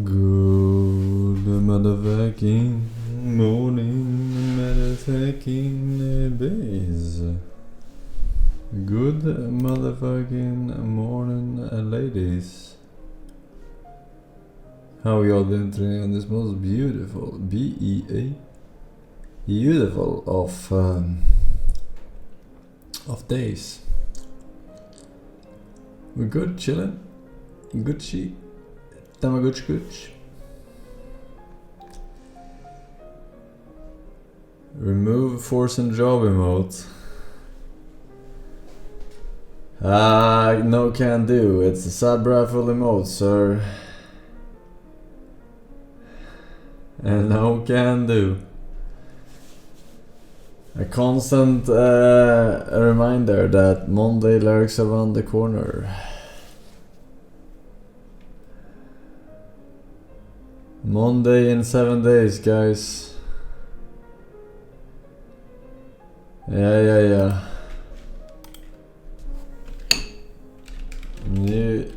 Good motherfucking morning, motherfucking bays. Good motherfucking morning, ladies. How are y'all doing today on this most beautiful, B-E-A, beautiful of days? We're good, chillin', Gucci, Tamagotchi. Remove Forsen job emote. No can do. It's a sub raffle emote, sir. And no can do. A constant reminder that Monday lurks around the corner. Monday in 7 days, guys. Yeah. New.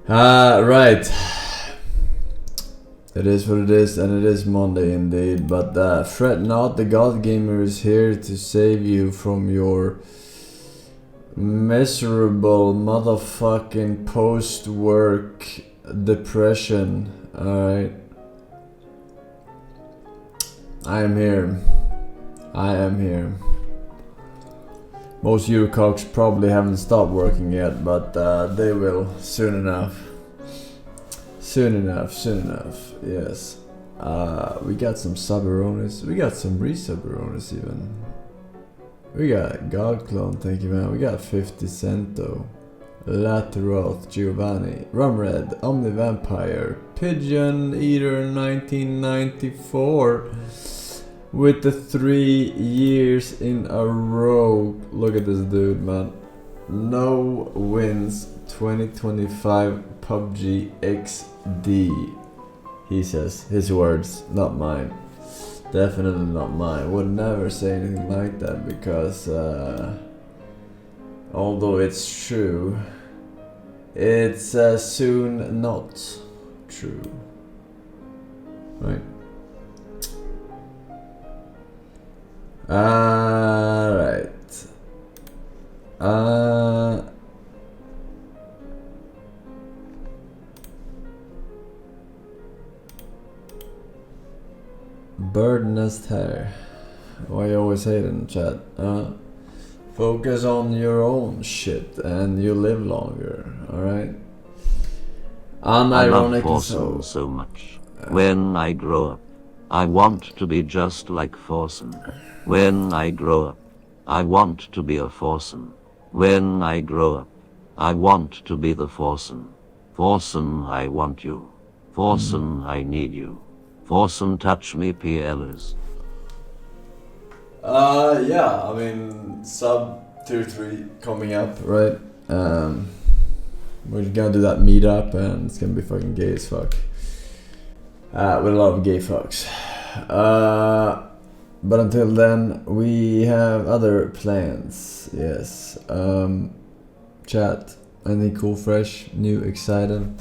Right. It is what it is, and it is Monday indeed. But fret not, the God Gamer is here to save you from your miserable motherfucking post-work depression. Alright. I am here. Most Eurococks probably haven't stopped working yet, but they will soon enough. Soon enough, yes. We got some Subaronis, we got some re-Subaronis even. We got God Clone, thank you man. We got 50 Cento, Lateroth, Giovanni, Rumred, Omni Vampire, Pigeon Eater 1994 with the 3 years in a row. Look at this dude, man. No wins 2025 PUBG XD. He says, his words, not mine. Definitely not mine. Would never say anything like that because although it's true, it's soon not true. Right? Alright. Bird nest hair. Why you always hate in chat? Focus on your own shit and you live longer, alright? I love Forsen so much. When I grow up, I want to be just like Forsen. When I grow up, I want to be a Forsen. When I grow up, I want to be the Forsen. Forsen, I want you. Forsen, I need you. Forsen, touch me, PLs. Yeah, I mean, sub tier 3 coming up, right? We're gonna do that meetup and it's gonna be fucking gay as fuck. With a lot of gay fucks. But until then, we have other plans, yes. Chat, anything cool, fresh, new, exciting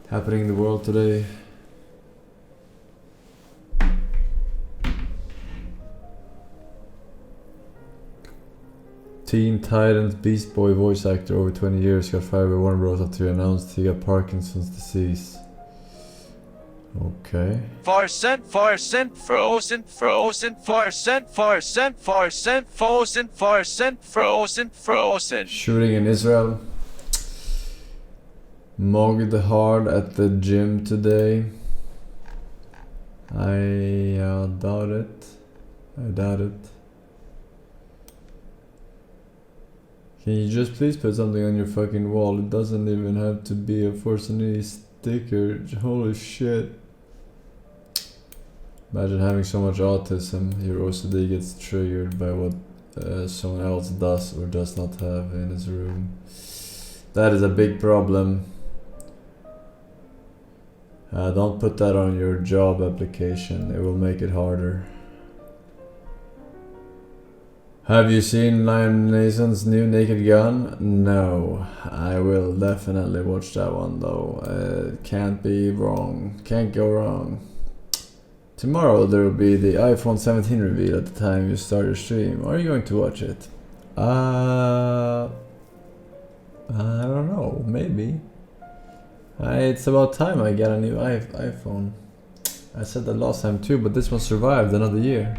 happening in the world today? Teen Titans Beast Boy voice actor over 20 years got fired by Warner Bros. After he announced he got Parkinson's disease. Okay. Forsen, frozen, frozen. Shooting in Israel. Mogged hard at the gym today. I doubt it. Can you just please put something on your fucking wall? It doesn't even have to be a Forsen sticker. Holy shit. Imagine having so much autism, your OCD gets triggered by what someone else does or does not have in his room. That is a big problem. Don't put that on your job application, it will make it harder. Have you seen Liam Neeson's new Naked Gun? No, I will definitely watch that one though. Can't be wrong, can't go wrong. Tomorrow there will be the iPhone 17 reveal at the time you start your stream. Are you going to watch it? I don't know, maybe. It's about time I get a new iPhone. I said that last time too, but this one survived another year.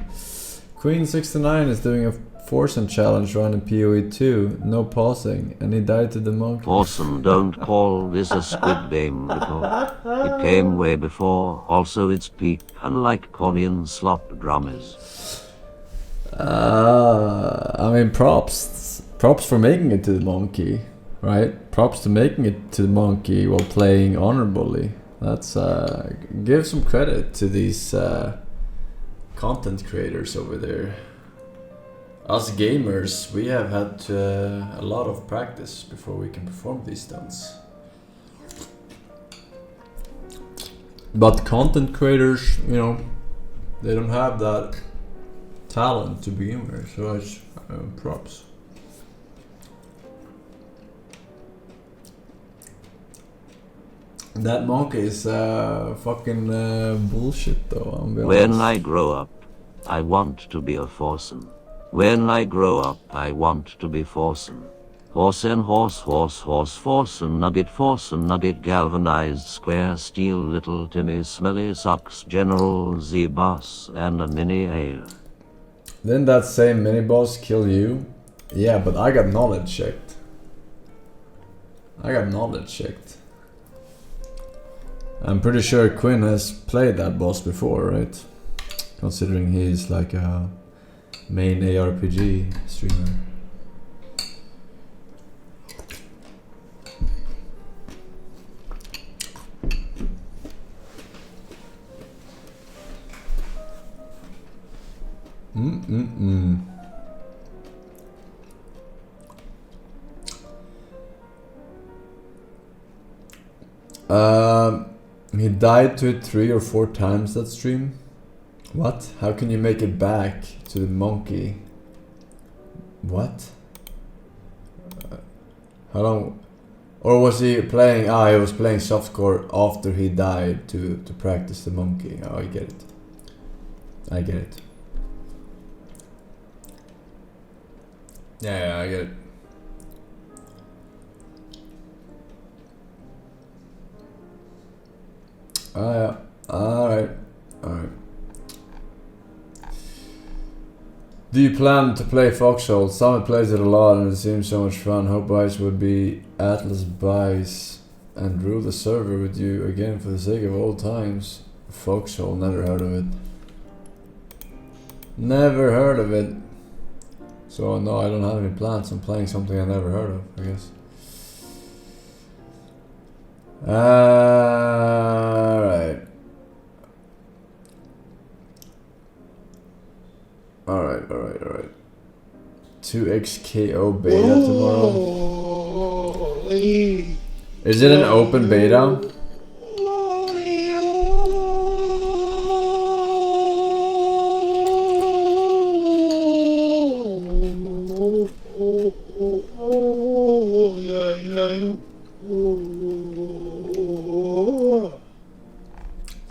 Queen69 is doing a Forsen challenge run in PoE 2, no pausing, and he died to the monkey. Forsen, don't call this a Squid Game because it came way before. Also, it's peak, unlike Korean slot drummers. I mean, props for making it to the monkey, right? Props to making it to the monkey while playing honorably. That's give some credit to these content creators over there. Us gamers, we have had a lot of practice before we can perform these stunts. But content creators, you know, they don't have that talent to begin with, so it's props. That monkey is fucking bullshit though. When I grow up, I want to be a Forsen. When I grow up, I want to be Forsen. Forsen, horse, Forsen, nugget, galvanized, square, steel, little Timmy, smelly socks, general, Z-boss, and a mini ale. Didn't that same mini boss kill you? Yeah, but I got knowledge checked. I'm pretty sure Quinn has played that boss before, right? Considering he's like a main ARPG streamer. He died to it 3 or 4 times that stream. What? How can you make it back to the monkey? What? How long? Or was he playing? He was playing softcore after he died to practice the monkey. Oh, I get it. Yeah, I get it. Yeah. Alright. Do you plan to play Foxhole? Summit plays it a lot and it seems so much fun. Hope Ice would be Atlas buys and rule the server with you again for the sake of old times. Foxhole, never heard of it. So no, I don't have any plans on playing something I never heard of, I guess. Alright. 2xKO beta tomorrow. Is it an open beta?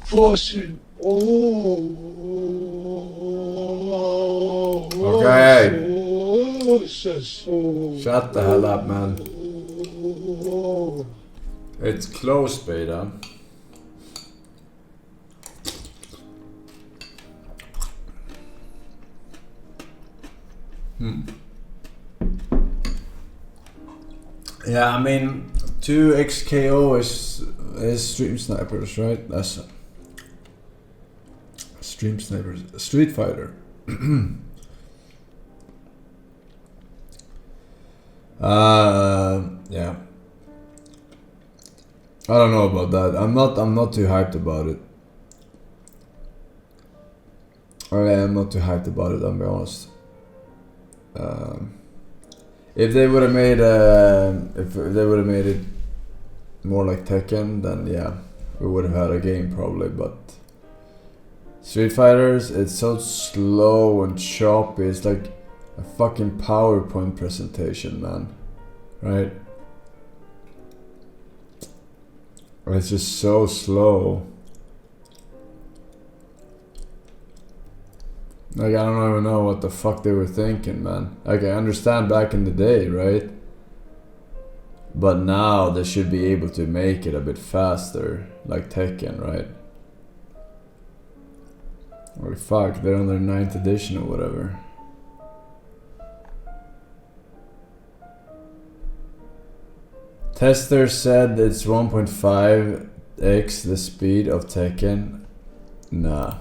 Forsen. Okay. Shut the hell up, man. It's closed beta. Yeah, I mean 2xKO is stream snipers, right? That's stream snipers. Street Fighter. Yeah. I don't know about that. I'm not too hyped about it. I'm not too hyped about it, I'll be honest. If they would have made it more like Tekken, then yeah, we would have had a game probably, but Street Fighters, it's so slow and choppy, it's like a fucking PowerPoint presentation, man. Right? It's just so slow. Like, I don't even know what the fuck they were thinking, man. Like, I understand back in the day, right? But now they should be able to make it a bit faster, like Tekken, right? Or fuck, they're on their 9th edition or whatever. Tester said it's 1.5x the speed of Tekken. Nah,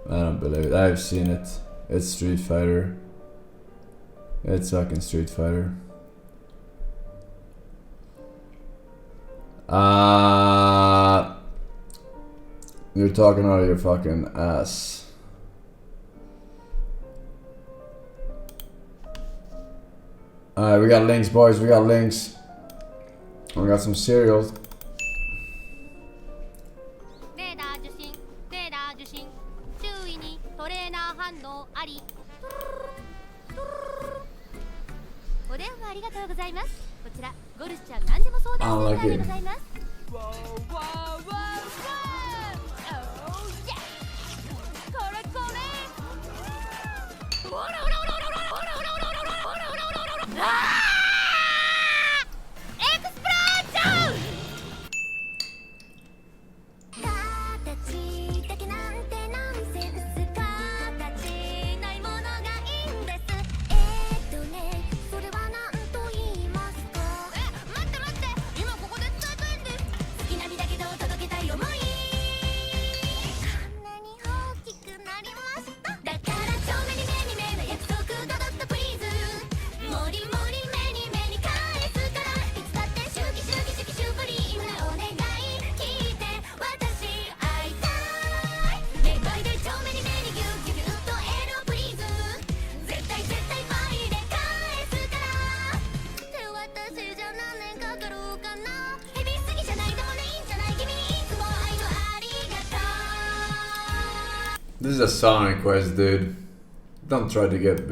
I don't believe it. I've seen it. It's Street Fighter. It's fucking Street Fighter. You're talking out of your fucking ass. Alright, we got links, boys. We got links. We got some cereals. Unlucky. This is a song request, dude. Don't try to get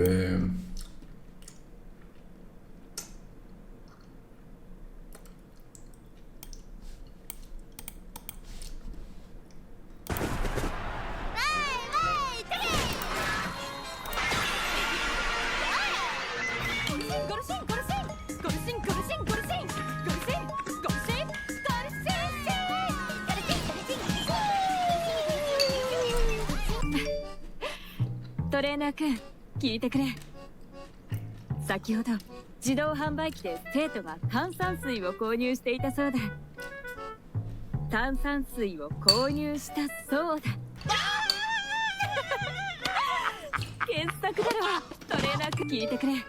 トレーナー君、聞いてくれ。先ほど自動販売機で生徒が炭酸水を購入していたそうだ。炭酸水を購入したそうだ。傑作だろ。トレーナー君、聞いてくれ。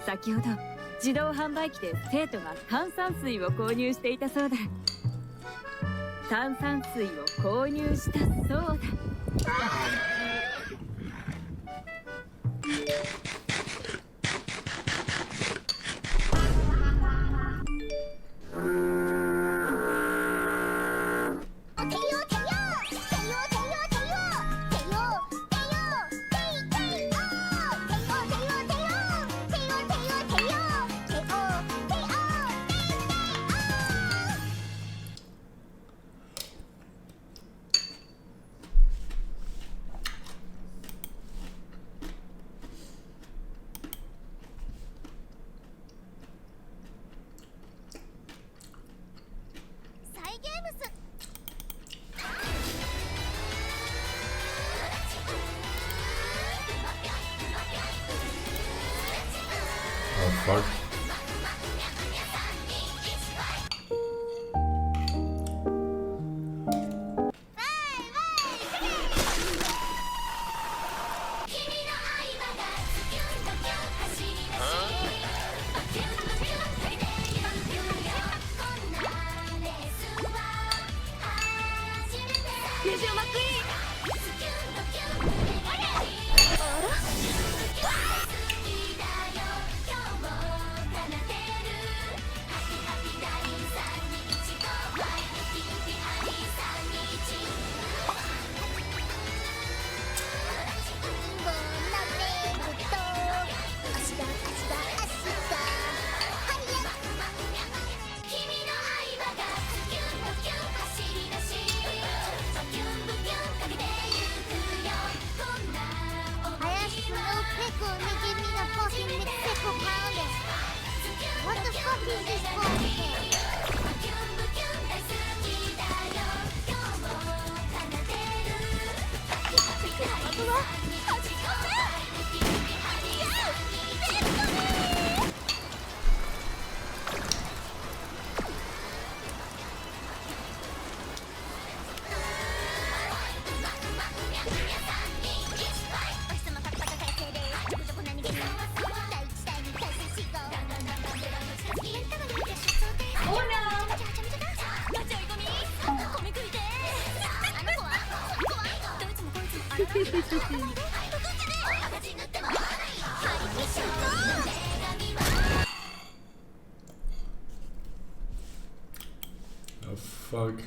先ほど自動販売機で生徒が炭酸水を購入していたそうだ。炭酸水を購入したそうだ。fuck. Oh fuck.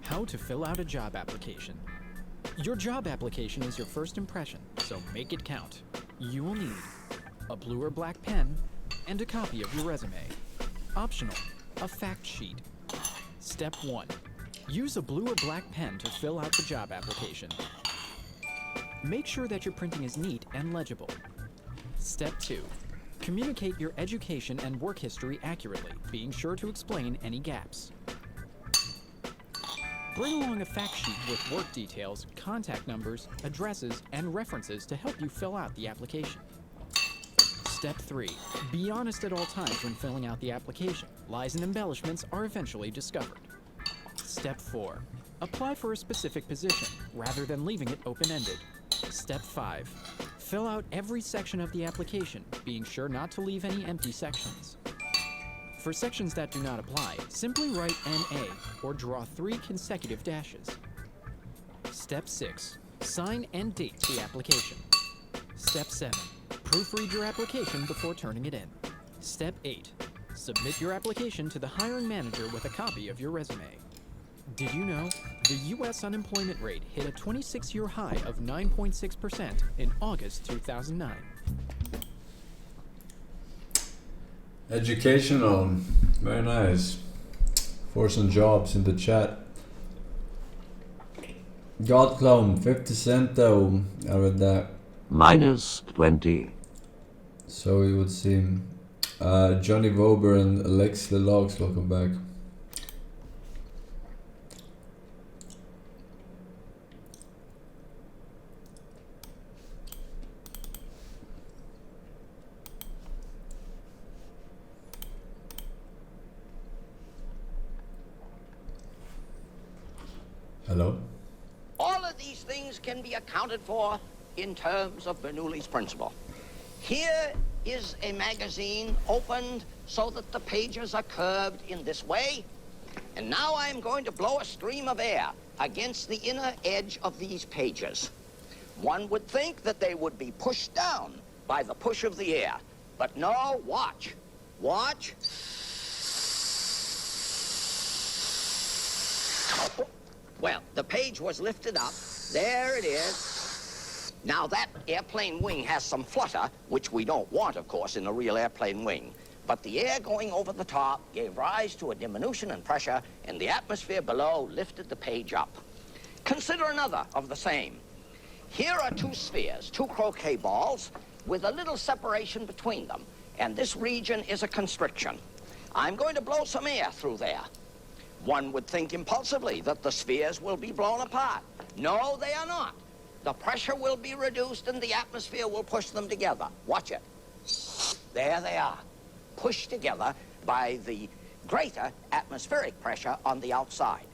How to fill out a job application. Your job application is your first impression, so make it count. You will need a blue or black pen and a copy of your resume. Optional, a fact sheet. Step 1. Use a blue or black pen to fill out the job application. Make sure that your printing is neat and legible. Step 2. Communicate your education and work history accurately, being sure to explain any gaps. Bring along a fact sheet with work details, contact numbers, addresses, and references to help you fill out the application. Step 3. Be honest at all times when filling out the application. Lies and embellishments are eventually discovered. Step 4. Apply for a specific position, rather than leaving it open-ended. Step 5. Fill out every section of the application, being sure not to leave any empty sections. For sections that do not apply, simply write NA or draw 3 consecutive dashes. Step 6. Sign and date the application. Step 7. Proofread your application before turning it in. Step 8. Submit your application to the hiring manager with a copy of your resume. Did you know the U.S. unemployment rate hit a 26-year high of 9.6% in August 2009? Educational. Very nice. Forsen jobs in the chat. God Clone, 50 cent though. I read that. Minus 20. So it would seem. Johnny Vober and Alex Lelogs, welcome back. Hello? All of these things can be accounted for in terms of Bernoulli's principle. Here is a magazine opened so that the pages are curved in this way. And now I'm going to blow a stream of air against the inner edge of these pages. One would think that they would be pushed down by the push of the air. But no, watch. Watch. Well, the page was lifted up. There it is. Now, that airplane wing has some flutter, which we don't want, of course, in a real airplane wing. But the air going over the top gave rise to a diminution in pressure, and the atmosphere below lifted the page up. Consider another of the same. Here are 2 spheres, 2 croquet balls, with a little separation between them. And this region is a constriction. I'm going to blow some air through there. One would think impulsively that the spheres will be blown apart. No, they are not. The pressure will be reduced and the atmosphere will push them together. Watch it. There they are, pushed together by the greater atmospheric pressure on the outside.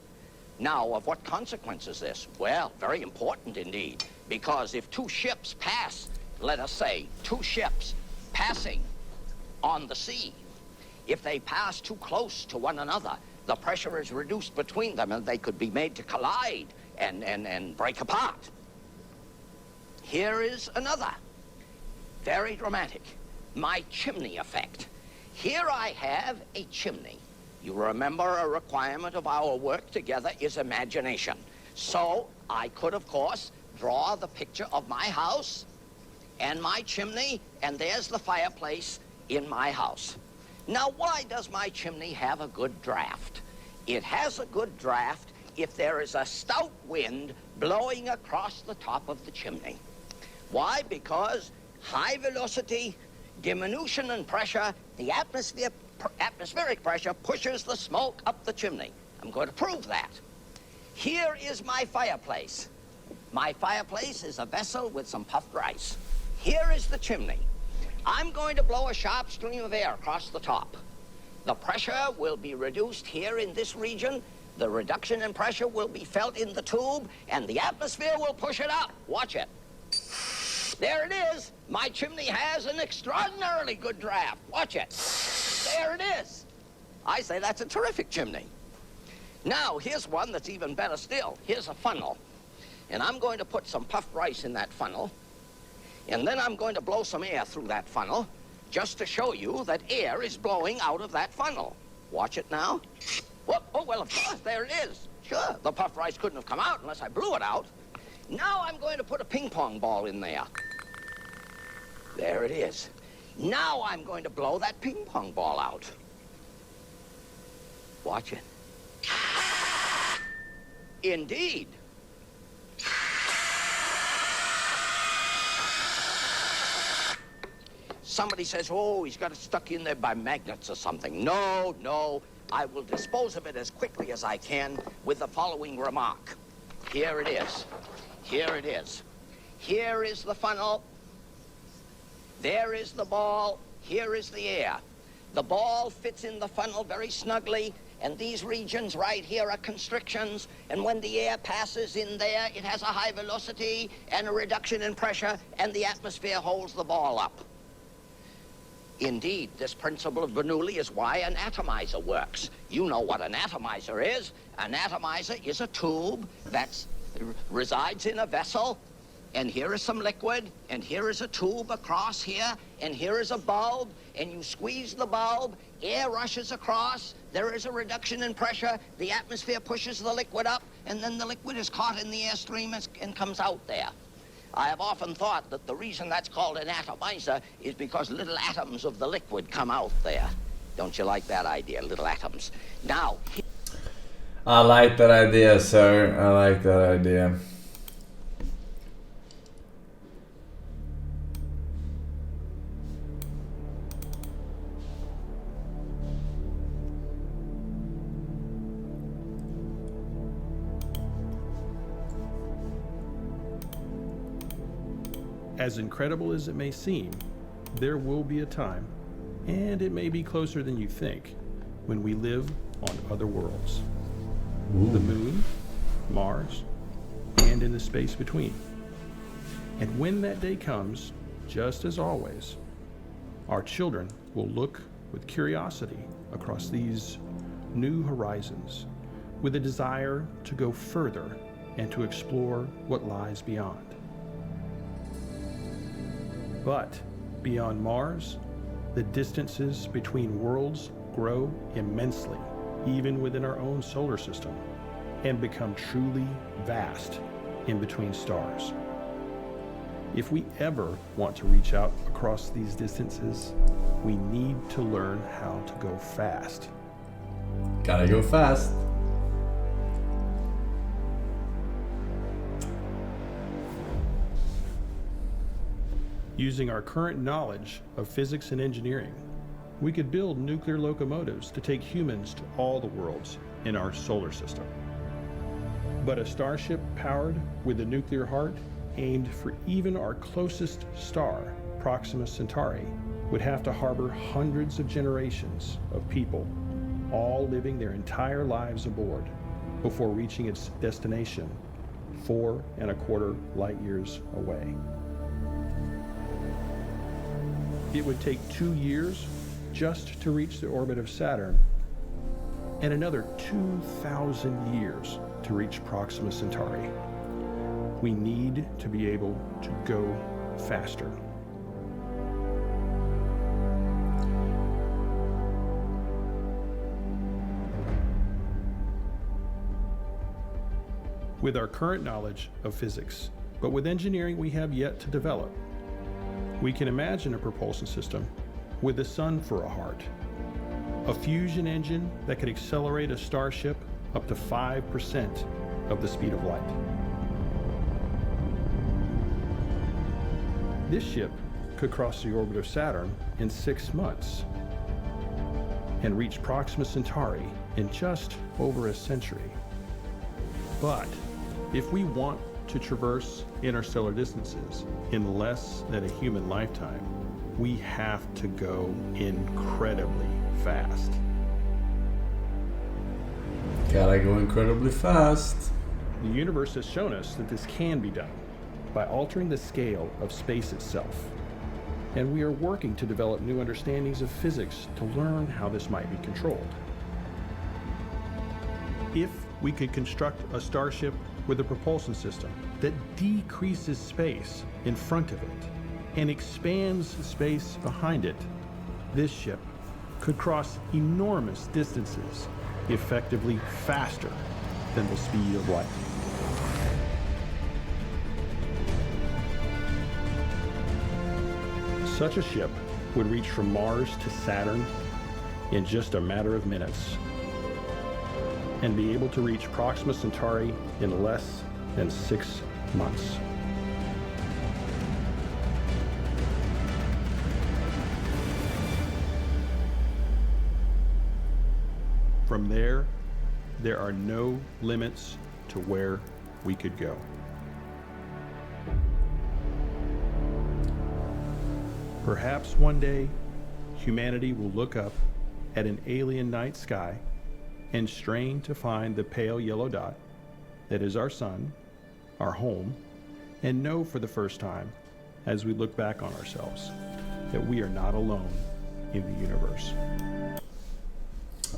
Now, of what consequence is this? Well, very important indeed, because if 2 ships pass, let us say 2 ships passing on the sea, if they pass too close to one another, the pressure is reduced between them and they could be made to collide and break apart. Here is another, very dramatic, my chimney effect. Here I have a chimney. You remember a requirement of our work together is imagination. So I could, of course, draw the picture of my house and my chimney, and there's the fireplace in my house. Now, why does my chimney have a good draft? It has a good draft if there is a stout wind blowing across the top of the chimney. Why? Because high velocity, diminution in pressure, the atmospheric pressure pushes the smoke up the chimney. I'm going to prove that. Here is my fireplace. My fireplace is a vessel with some puffed rice. Here is the chimney. I'm going to blow a sharp stream of air across the top. The pressure will be reduced here in this region. The reduction in pressure will be felt in the tube, and the atmosphere will push it up. Watch it. There it is. My chimney has an extraordinarily good draft. Watch it. There it is. I say that's a terrific chimney. Now, here's one that's even better still. Here's a funnel. And I'm going to put some puffed rice in that funnel. And then I'm going to blow some air through that funnel just to show you that air is blowing out of that funnel. Watch it now. Whoop. Oh, well, of course, there it is. Sure, the puffed rice couldn't have come out unless I blew it out. Now I'm going to put a ping pong ball in there. There it is. Now I'm going to blow that ping pong ball out. Watch it. Indeed. Somebody says, oh, he's got it stuck in there by magnets or something. No, no. I will dispose of it as quickly as I can with the following remark. Here it is. Here it is. Here is the funnel. There is the ball. Here is the air. The ball fits in the funnel very snugly, and these regions right here are constrictions, and when the air passes in there, it has a high velocity and a reduction in pressure, and the atmosphere holds the ball up. Indeed, this principle of Bernoulli is why an atomizer works. You know what an atomizer is. An atomizer is a tube that resides in a vessel, and here is some liquid, and here is a tube across here, and here is a bulb, and you squeeze the bulb, air rushes across, there is a reduction in pressure, the atmosphere pushes the liquid up, and then the liquid is caught in the airstream and comes out there. I have often thought that the reason that's called an atomizer is because little atoms of the liquid come out there. Don't you like that idea, little atoms? Now... I like that idea, sir. I like that idea. As incredible as it may seem, there will be a time, and it may be closer than you think, when we live on other worlds. Ooh. The moon, Mars, and in the space between. And when that day comes, just as always, our children will look with curiosity across these new horizons, with a desire to go further and to explore what lies beyond. But beyond Mars, the distances between worlds grow immensely, even within our own solar system, and become truly vast in between stars. If we ever want to reach out across these distances, we need to learn how to go fast. Gotta go fast. Using our current knowledge of physics and engineering, we could build nuclear locomotives to take humans to all the worlds in our solar system. But a starship powered with a nuclear heart aimed for even our closest star, Proxima Centauri, would have to harbor hundreds of generations of people, all living their entire lives aboard before reaching its destination 4.25 light years away. It would take 2 years just to reach the orbit of Saturn, and another 2,000 years to reach Proxima Centauri. We need to be able to go faster. With our current knowledge of physics, but with engineering we have yet to develop, we can imagine a propulsion system with the sun for a heart, a fusion engine that could accelerate a starship up to 5% of the speed of light. This ship could cross the orbit of Saturn in 6 months and reach Proxima Centauri in just over a century. But if we want to traverse interstellar distances in less than a human lifetime, we have to go incredibly fast. Gotta go incredibly fast. The universe has shown us that this can be done by altering the scale of space itself. And we are working to develop new understandings of physics to learn how this might be controlled. If we could construct a starship with a propulsion system that decreases space in front of it and expands space behind it, this ship could cross enormous distances effectively faster than the speed of light. Such a ship would reach from Mars to Saturn in just a matter of minutes and be able to reach Proxima Centauri in less than 6 months. From there are no limits to where we could go. Perhaps one day, humanity will look up at an alien night sky and strain to find the pale yellow dot that is our sun, our home, and know for the first time, as we look back on ourselves, that we are not alone in the universe.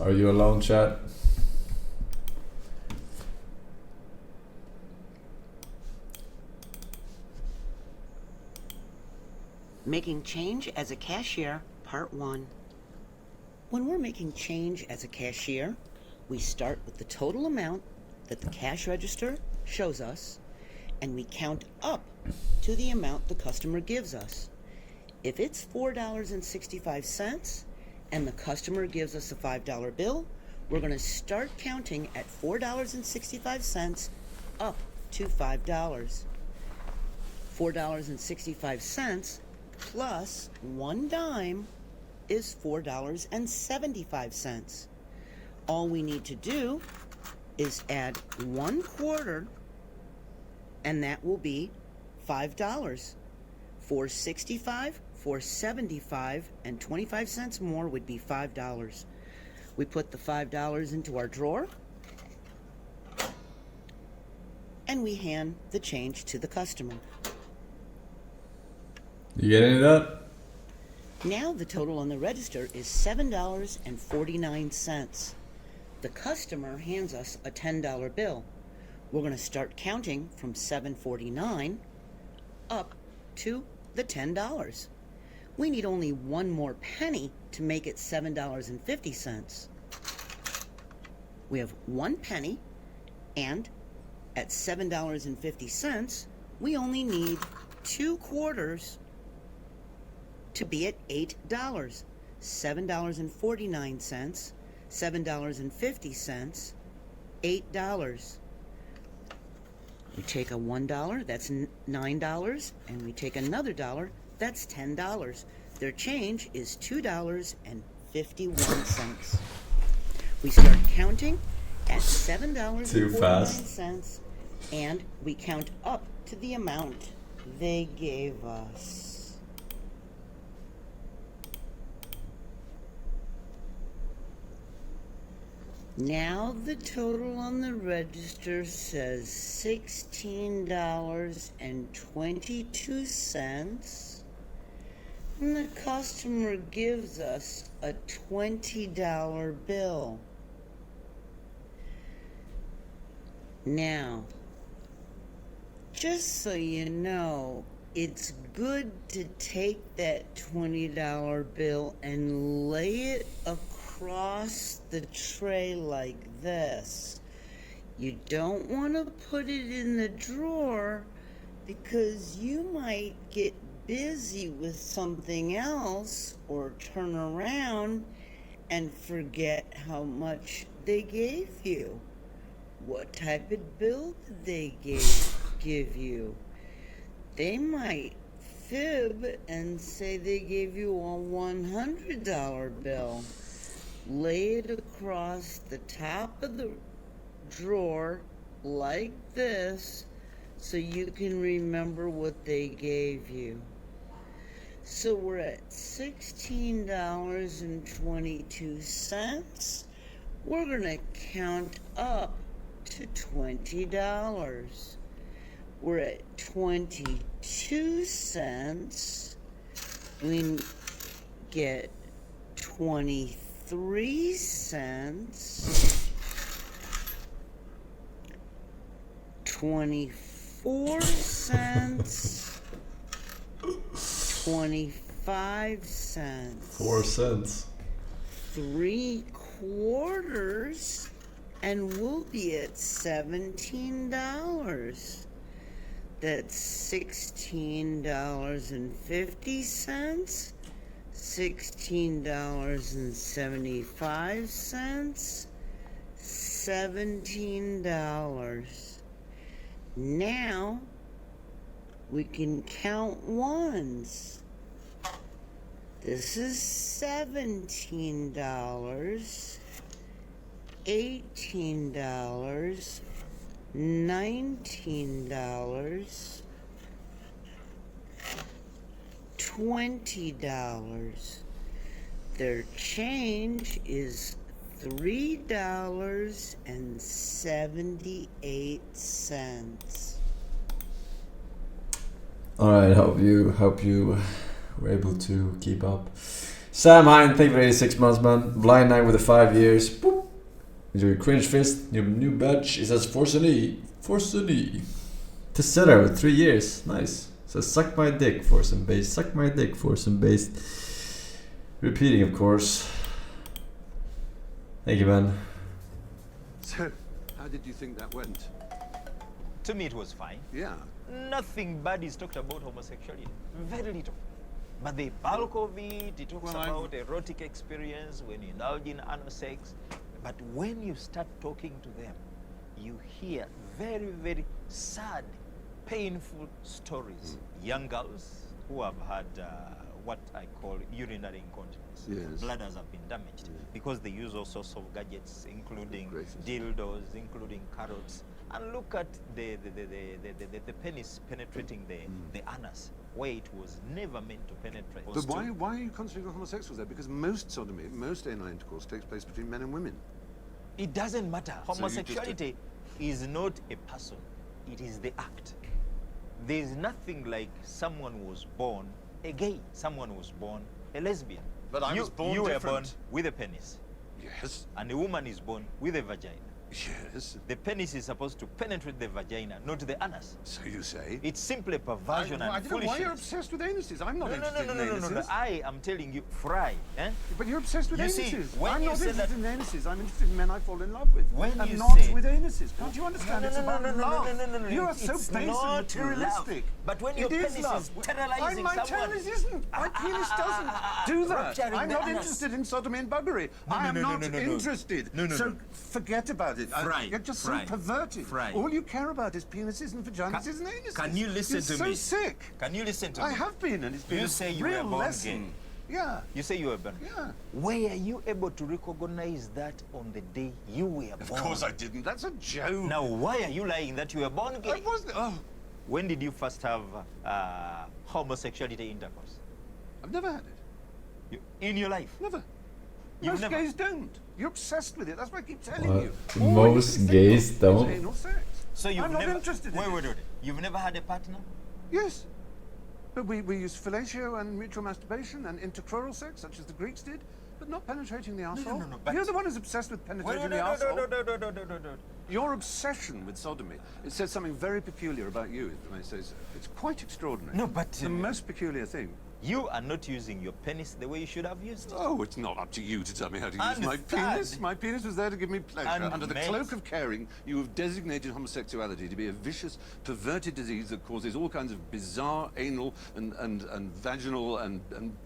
Are you alone, chat? Making change as a cashier, part 1. When we're making change as a cashier, we start with the total amount that the cash register shows us, and we count up to the amount the customer gives us. If it's $4.65 and the customer gives us a $5 bill, we're going to start counting at $4.65 up to $5. $4.65 plus 1 dime is $4.75. All we need to do is add 1 quarter, and that will be $5. $4.65, $4.75, and 25 cents more would be $5. We put the $5 into our drawer, and we hand the change to the customer. You get any of that? Now the total on the register is $7.49. The customer hands us a $10 bill. We're going to start counting from $7.49 up to the $10. We need only 1 more penny to make it $7.50. We have 1 penny, and at $7.50, we only need 2 quarters to be at $8. $7.49, $7.50, $8. We take a $1, that's $9, and we take another $1, that's $10. Their change is $2.51. We start counting at $7.49, and we count up to the amount they gave us. Now the total on the register says $16.22, and the customer gives us a $20 bill. Now, just so you know, it's good to take that $20 bill and lay it across the tray like this. You don't want to put it in the drawer because you might get busy with something else or turn around and forget how much they gave you. What type of bill did they give you? They might fib and say they gave you a $100 bill. Lay it across the top of the drawer like this so you can remember what they gave you. So we're at $16.22. We're gonna count up to $20. We're at 22 cents. We get 23 cents. 24 cents. 25 cents. 4 cents. 3/4, and we'll be at $17. That's $16.50, $16.75, $17. Now we can count ones. This is $17, $18, $19, $20. Their change is $3.78. Alright, hope you were able to keep up. Sam Hine, thank you for 86 months, man. Blind Knight with the 5 years. Boop. Enjoy your cringe fist, your new badge. It says Forsen E. Tessera with 3 years. Nice. Says suck my dick, Forsen based. Suck my dick, Forsen based. Repeating, of course. Thank you, man. So, how did you think that went? To me, it was fine. Yeah. Nothing bad is talked about homosexuality. Very little. But the bulk of it, it talks about erotic experience when you indulge in anal sex. But when you start talking to them, you hear very, very sad, painful stories. Young girls who have had what I call urinary incontinence. Yes. Bladders have been damaged because they use all sorts of gadgets, including dildos, including carrots. And look at the penis penetrating the anus, where it was never meant to penetrate. But why are you concentrating on homosexuals there? Because most sodomy, most anal intercourse takes place between men and women. It doesn't matter. Homosexuality is not a person. It is the act. There's nothing like someone was born a gay, someone was born a lesbian. But I was born You different. were born with a penis. Yes. And a woman is born with a vagina. Yes. The penis is supposed to penetrate the vagina, not the anus. So you say? It's simply perversion I and don't know why foolishness. you're obsessed with anuses. I'm not interested in anuses. No. I am telling you, fry. But you're obsessed with You anuses. see, when I'm you not say interested that- in anuses. I'm interested in men I fall in love with. When and you not say- with anuses. Can't you understand? It's about love. No. You are so It's base and not materialistic. love. But when your It is penis love. is sterilizing My someone- penis isn't. My penis doesn't do that. Rupturing I'm the not anus. interested in sodomy and buggery. I am not interested. No. So forget about it. Fry, You're just Fry, so perverted. Fry. All you care about is penises and vaginas and anuses. Can you listen You're to so me? sick. Can you listen to I me? have been, and it's been You a say you real were born lesson. gay. Yeah. You say you were born. Yeah. Were you able to recognize that on the day you were born? Of course I didn't. That's a joke. Now, why are you lying that you were born gay? I wasn't. Oh, When did you first have homosexuality intercourse? I've never had it. In your life? Never. You've Most never- gays don't. You're obsessed with it. That's why I keep telling What? you. Most you can gays think of don't? is anal sex. So you've I'm never... not interested in Wait. it. You've never had a partner? Yes. But we use fellatio and mutual masturbation and intercrural sex, such as the Greeks did, but not penetrating the arsehole. no, but- You're the one who's obsessed with penetrating the arsehole. Your obsession with sodomy, it says something very peculiar about you, if I may say so. It's quite extraordinary. No, but... The most peculiar thing You are not using your penis the way you should have used it. Oh, it's not up to you to tell me how to use my penis. My penis was there to give me pleasure. Under the cloak of caring, you have designated homosexuality to be a vicious, perverted disease that causes all kinds of bizarre anal and vaginal and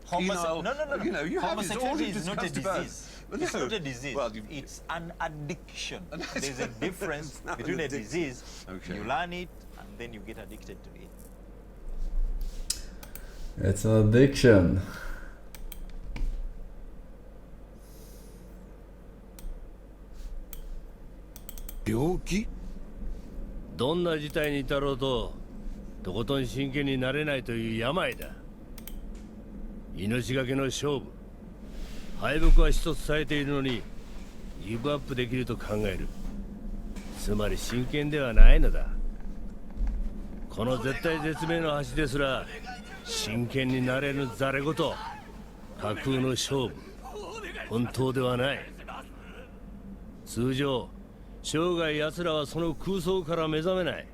penile... No. You know, you have homosexuality is not a disease. It's not a disease. Well, it's an addiction. There's a difference between a disease. Okay. You learn it, and then you get addicted to it. It's an addiction. 病気？どんな事態に至ろうと、とことん真剣になれないという病だ。命がけの勝負。敗北は一つ伝えているのに、ギブアップできると考える。つまり真剣ではないのだ。この絶対絶命の橋ですら、真剣になれぬざれ言、架空の勝負、本当ではない。通常、生涯奴らはその空想から目覚めない。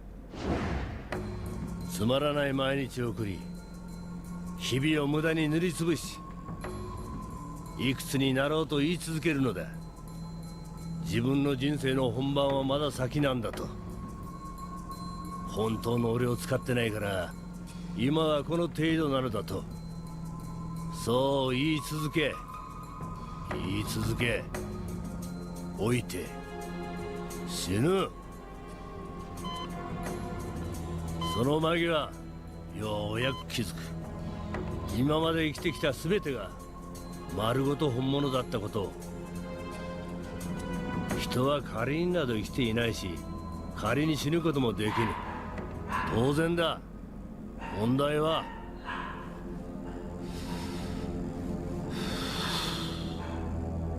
つまらない毎日を送り、日々を無駄に塗りつぶし、いくつになろうと言い続けるのだ。自分の人生の本番はまだ先なんだと。本当の俺を使ってないから、今はこの程度なのだと。そう言い続け、言い続け、老いて死ぬ。その間際、ようやく気づく。今まで生きてきた全てが丸ごと本物だったことを。人は仮になど生きていないし、仮に死ぬこともできぬ。当然だ。問題は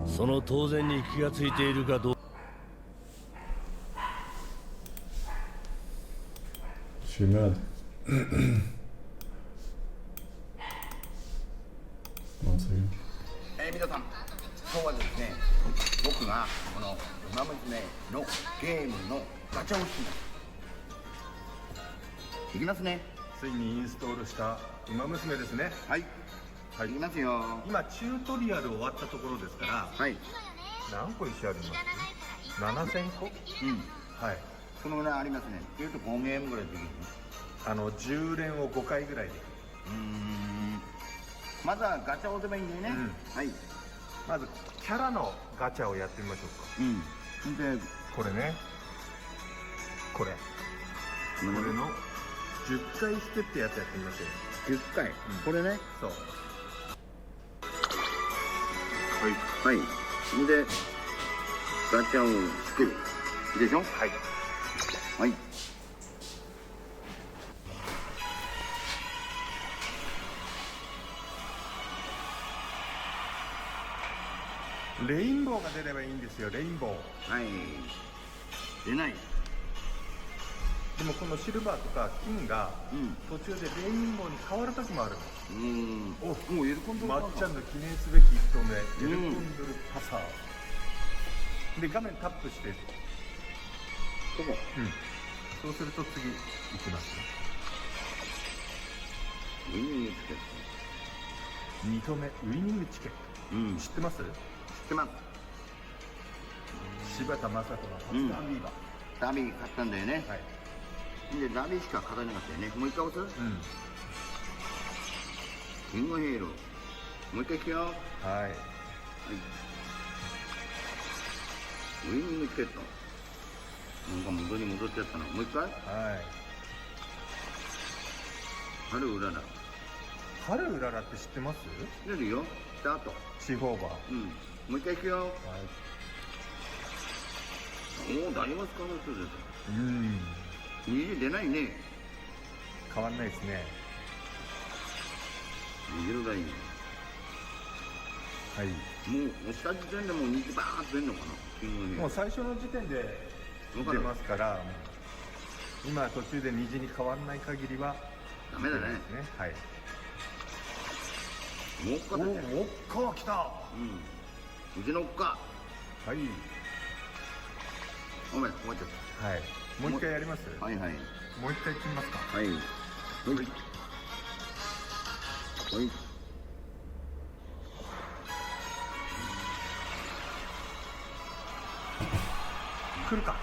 その当然に気がついているかどうか。She mad. One second. 皆さん、今日はですね、僕がこのウマ娘のゲームのガチャをします。いきますね。ついにインストールしたウマ娘ですね。はい。はい。いきますよ。今チュートリアル終わったところですから。はい。何個石あります？7000個？うん。はい。そのぐらいありますね。というと5ゲームぐらいできるね。10連を5回ぐらいで。まずはガチャを押せばいいんだよね。はい。まずキャラのガチャをやってみましょうか。で、これね。これの10回してってやつやってみましょう。10回、これね。そう。はい。で、ガチャを作る。でしょ？はい。はい。レインボーが出ればいいんですよ、レインボー。はい。出ない。でもこのシルバーとか金が途中でレインボーに変わる時もある。お、もうエルコンドルまっちゃんの記念すべき1投目、エルコンドルパサー。で、画面タップして、ここ。そうすると次行きますね。ウイニングチケット。2投目、ウイニングチケット。知ってます？知ってます。柴田正人の初ダービーバー。ダービー買ったんだよね。はい。で、ダービーしか勝たなかったよね。もう一回押す？キングヘイロー。もう一回聞くよ。はい。ウイニングチケット。なんか元に戻っちゃったの。もう一回？はい。春うらら。春うららって知ってます？知ってるよ。スタート。シーフォーバー。もう一回聞くよ。はい。おお、誰が使う人です。虹出ないね。変わんないですね。20がいい。はい。もう下時点でもう虹バーッと出るのかな。もう最初の時点で出ますから、今途中で虹に変わんない限りはダメだね。はい。ウォッカだね。ウォッカ来た。うちのウォッカ。はい。お前困っちゃった。はい。もう一回やります？はいはい。もう一回いってみますか？はい。はい。来るか。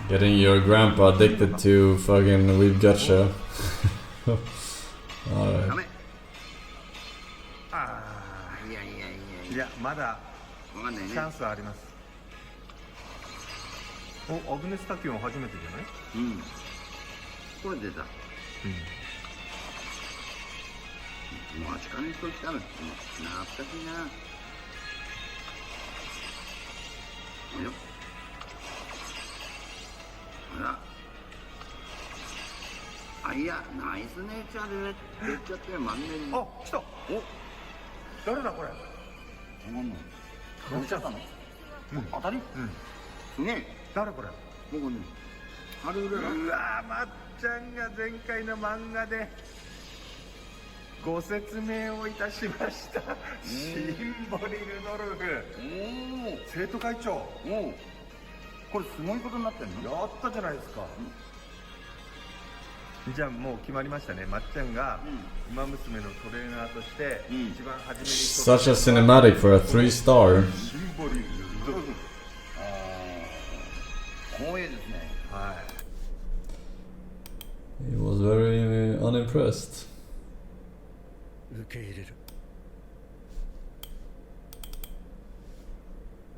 Getting your grandpa addicted to fucking weed gacha. Alright. ダメ。ああ、いやいやいやいや。いや、まだわかんないね。チャンスはあります。お、アグネスタキオン初めてじゃない？うん。これ出た。もう近い人来たら、懐かしいな。よっ。あら。あ、いや、ナイスネイチャーでね、出ちゃって満面に。あ、来た。お、誰だこれ。なんの。出ちゃったの。当たり。すげえ。誰これ。僕ね。あれ売れる。うわー、まっちゃんが前回の漫画でご説明をいたしました。シンボリ・ルドルフ。生徒会長。これすごいことになってんの？やったじゃないですか。じゃあもう決まりましたね。まっちゃんが馬娘のトレーナーとして一番初めに Such a cinematic for a 3-star. シンボリ・ルドルフ。光栄ですね。はい。He was very unimpressed. 受け入れる。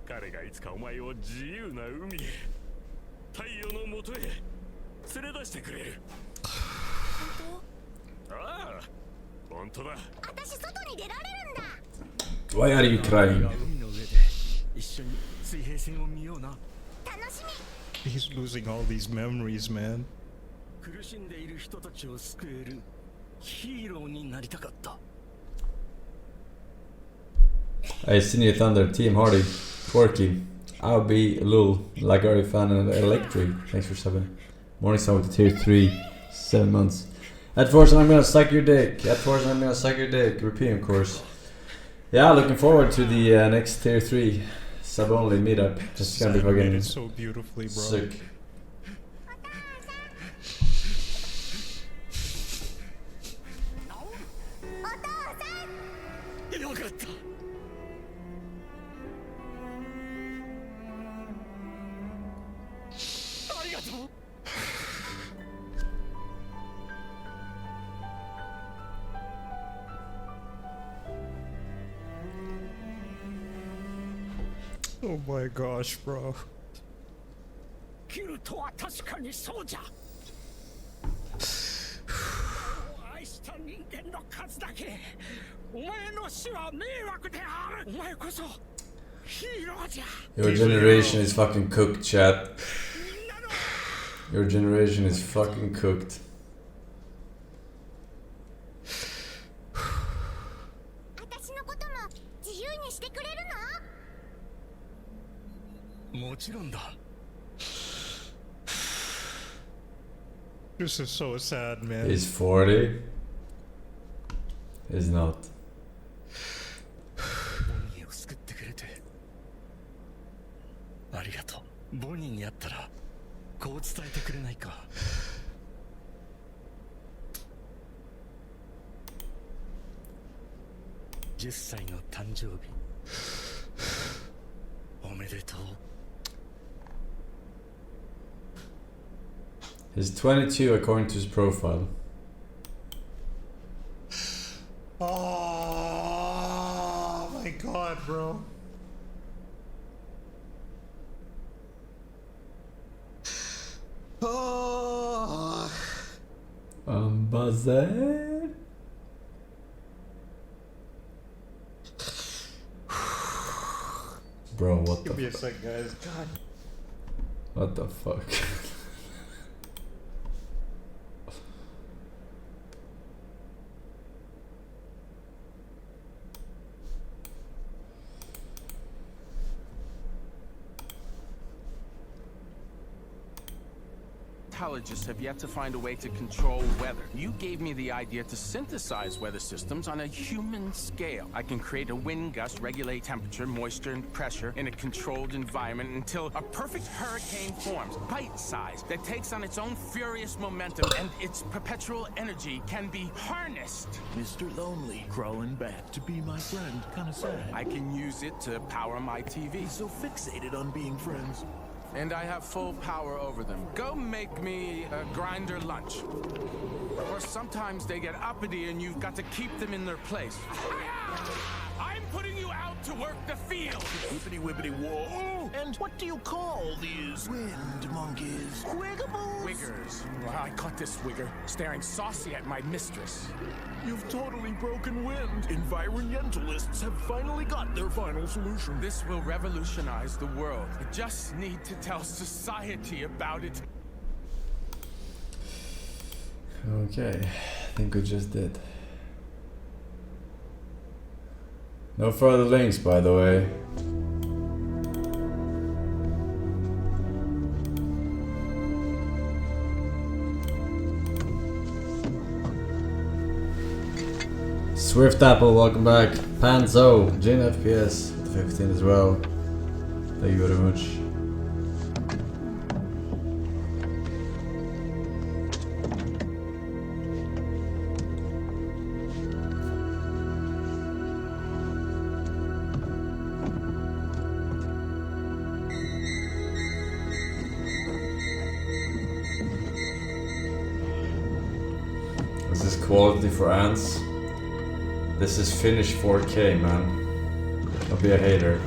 彼がいつかお前を自由な海へ、太陽のもとへ連れ出してくれる。本当？ああ、本当だ。私外に出られるんだ。 Why are you crying? 海の上で一緒に水平線を見ような。楽しみ。 He's losing all these memories, man. 苦しんでいる人たちを救えるヒーローになりたかった。 Hey, Senior Thunder, Team Hardy, Forky. I'll be a little like Ari fan and Electric. Thanks for subbing. Morning song with the tier 3, 7 months. At Forsen, I'm gonna suck your dick. At Forsen, I'm gonna suck your dick. Repeat, of course. Yeah, looking forward to the next tier 3 sub only meetup. Just gonna be fucking so beautifully, bro. Sick. よかった。ありがとう。Oh my gosh, bro. キルとは確かにそうじゃ。愛した人間の数だけお前の死は迷惑である。お前こそヒーローじゃ。 Your generation is fucking cooked, chat. Your generation is fucking cooked. 私のことも自由にしてくれるの？もちろんだ。 This is so sad, man. He's 40. He's not. ボニーを救ってくれてありがとう。ボニーに会ったらこう伝えてくれないか。10歳の誕生日おめでとう。 He's 22 according to his profile. Oh my god, bro. Oh. Buzzed. Bro, what Give me the a sec, guys. God. What the fuck? intelligences have yet to find a way to control weather. You gave me the idea to synthesize weather systems on a human scale. I can create a wind gust, regulate temperature, moisture, and pressure in a controlled environment until a perfect hurricane forms, bite-sized, that takes on its own furious momentum, and its perpetual energy can be harnessed. Mr. Lonely, crawling back to be my friend, kinda sad. I can use it to power my TV. So fixated on being friends. And I have full power over them. Go make me a grinder lunch. Or sometimes they get uppity and you've got to keep them in their place. I'm putting you out to work the field! Whippity whippity whoa! And what do you call these wind monkeys? Wiggables? Wiggers. Well, I caught this wigger staring saucy at my mistress. You've totally broken wind. Environmentalists have finally got their final solution. This will revolutionize the world. I just need to tell society about it. Okay, I think we just did. No further links, by the way. Swift Apple, welcome back. Panzo, Jin FPS, 15 as well. Thank you very much. This is quality for ants. This is finished 4K, man. Don't be a hater.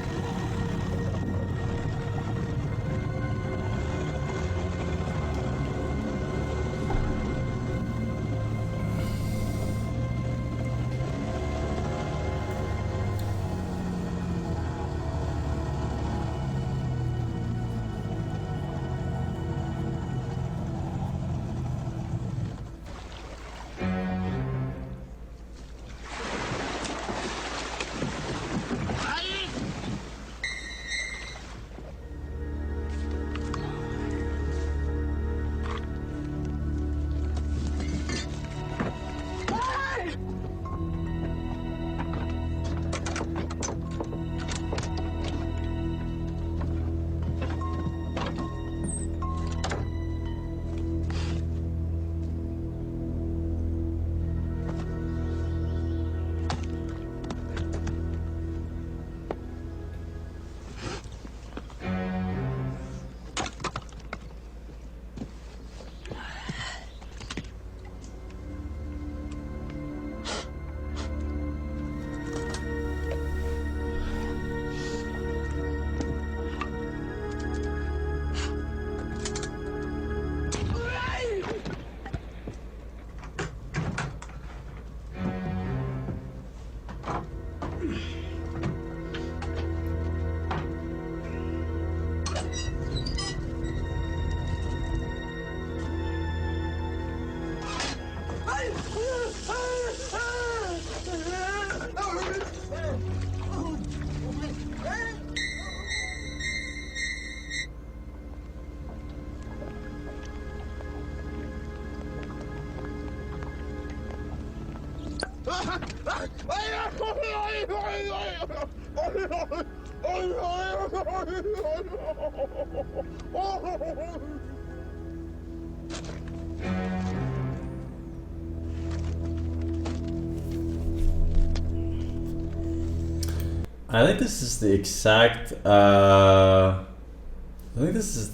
I think this is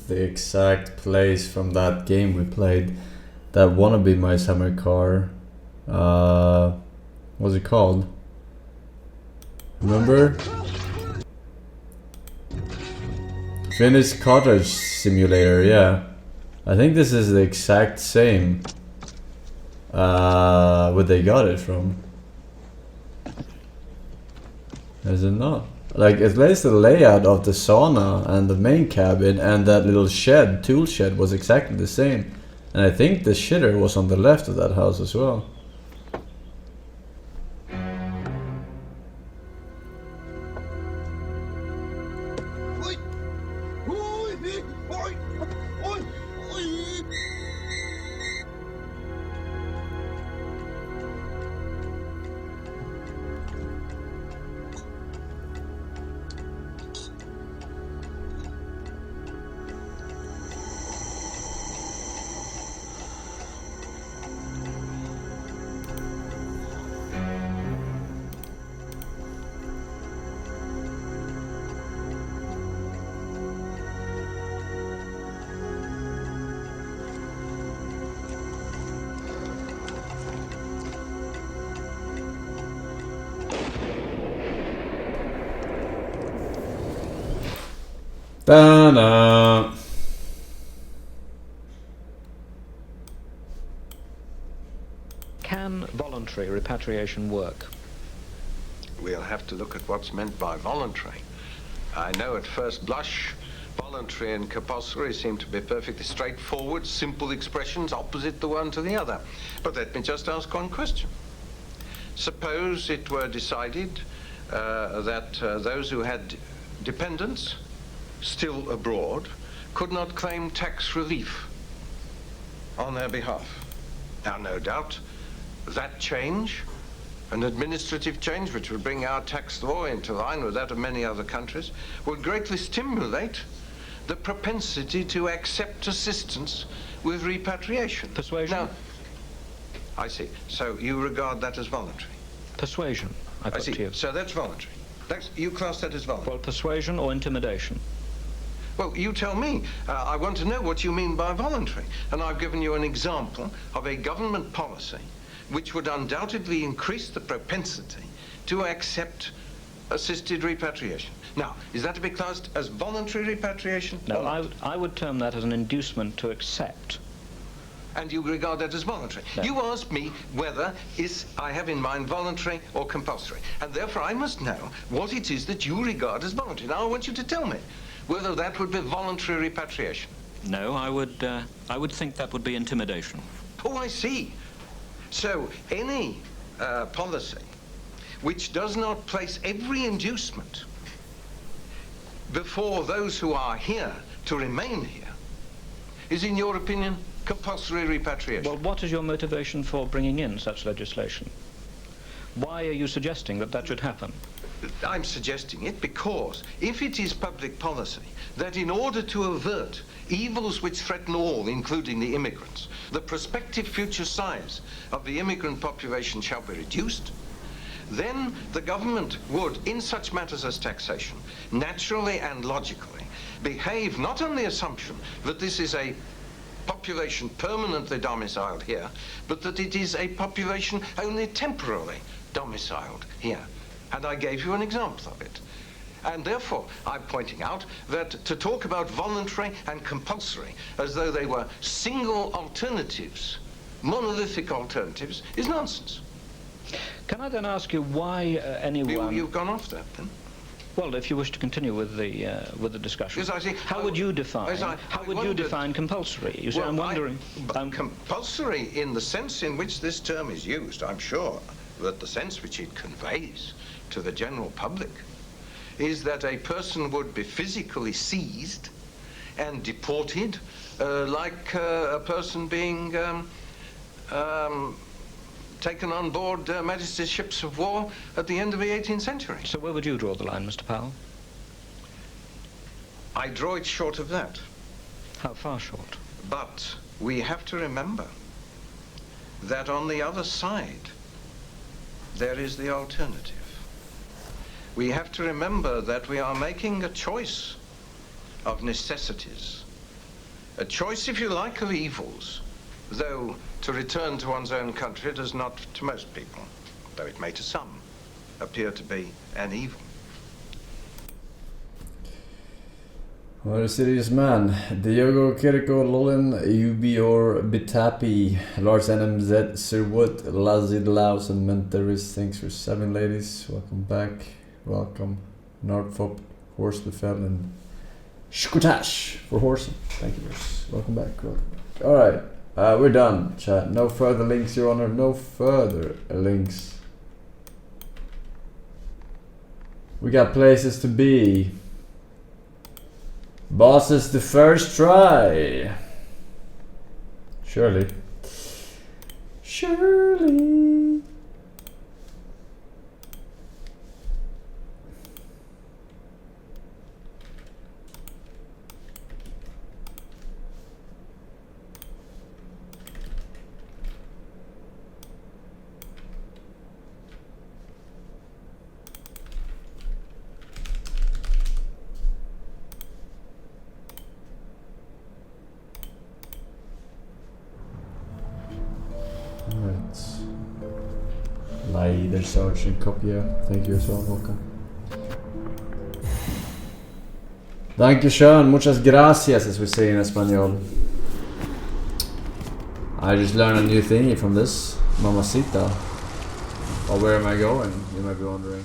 the exact place from that game we played. That wanna be my summer car. What's it called? Remember? Finnish Cottage Simulator, yeah. I think this is the exact same. Where they got it from. Is it not? Like, at least the layout of the sauna and the main cabin and that little shed, tool shed, was exactly the same. And I think the shitter was on the left of that house as well. Da-da. Can voluntary repatriation work? We'll have to look at what's meant by voluntary. I know at first blush, voluntary and compulsory seem to be perfectly straightforward, simple expressions opposite the one to the other. But let me just ask one question. Suppose it were decided that those who had dependents still abroad could not claim tax relief on their behalf. Now, no doubt, that change, an administrative change which would bring our tax law into line with that of many other countries, would greatly stimulate the propensity to accept assistance with repatriation. Persuasion? Now, I see. So you regard that as voluntary? Persuasion, I put to you. So that's voluntary. You class that as voluntary? Well, persuasion or intimidation? Well, you tell me. I want to know what you mean by voluntary. And I've given you an example of a government policy which would undoubtedly increase the propensity to accept assisted repatriation. Now, is that to be classed as voluntary repatriation? No, I would term that as an inducement to accept. And you regard that as voluntary? No. You asked me whether I have in mind voluntary or compulsory. And therefore I must know what it is that you regard as voluntary. Now I want you to tell me whether that would be voluntary repatriation. No, I would think that would be intimidation. Oh, I see. So any policy which does not place every inducement before those who are here to remain here is, in your opinion, compulsory repatriation. Well, what is your motivation for bringing in such legislation? Why are you suggesting that that should happen? I'm suggesting it because if it is public policy that in order to avert evils which threaten all, including the immigrants, the prospective future size of the immigrant population shall be reduced, then the government would, in such matters as taxation, naturally and logically behave not on the assumption that this is a population permanently domiciled here, but that it is a population only temporarily domiciled here. And I gave you an example of it. And therefore, I'm pointing out that to talk about voluntary and compulsory as though they were single alternatives, monolithic alternatives, is nonsense. Can I then ask you why anyone... You've gone off that, then? Well, if you wish to continue with the discussion, yes, I see. How would you define compulsory? You see, well, I'm wondering. Compulsory, in the sense in which this term is used, I'm sure that the sense which it conveys to the general public is that a person would be physically seized and deported, like a person being taken on board Majesty's ships of war at the end of the 18th century. So where would you draw the line, Mr. Powell? I draw it short of that. How far short? But we have to remember that on the other side, there is the alternative. We have to remember that we are making a choice of necessities. A choice, if you like, of evils, though to return to one's own country does not, to most people, though it may to some, appear to be an evil. What a serious man. Diogo Kirko, Lolin, Ubior, Bitapi, Lars NMZ, Sir Wood, Lazid Laus, and Mentoris. Thanks for 7 ladies. Welcome back. Welcome. Nordfop, Horsbefell, and Shkutash for Horsen. Thank you, guys. Welcome back. Welcome back. Alright, we're done, chat. No further links, Your Honor. No further links. We got places to be. Bosses the first try. Surely. Surely. There's Sergeant Copia. Thank you as well. Welcome. Dankeschön, muchas gracias, as we say in Espanol. I just learned a new thingy from this. Mamacita. Or where am I going? You might be wondering.